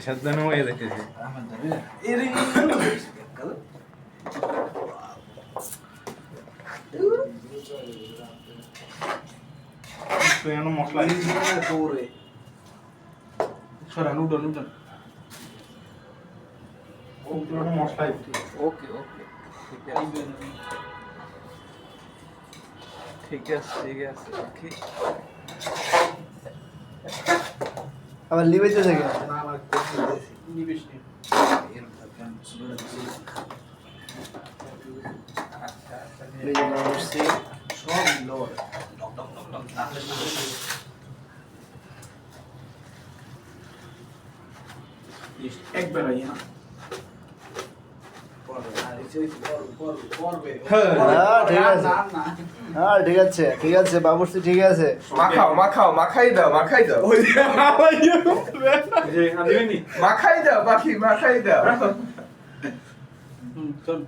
সাবধানে হয়ে যাইতেছে মশলা মশলা ওকে ওকে ঠিক আছে ঠিক আছে ওকে আবার লিবেছে থেকে একবার হ্যাঁ ঠিক আছে ঠিক আছে বাবুর্চি ঠিক আছে মাখাও মাখাও মাখাই দাও মাখাই দাও মাখাই দাও বাকি মাখাই দাও চল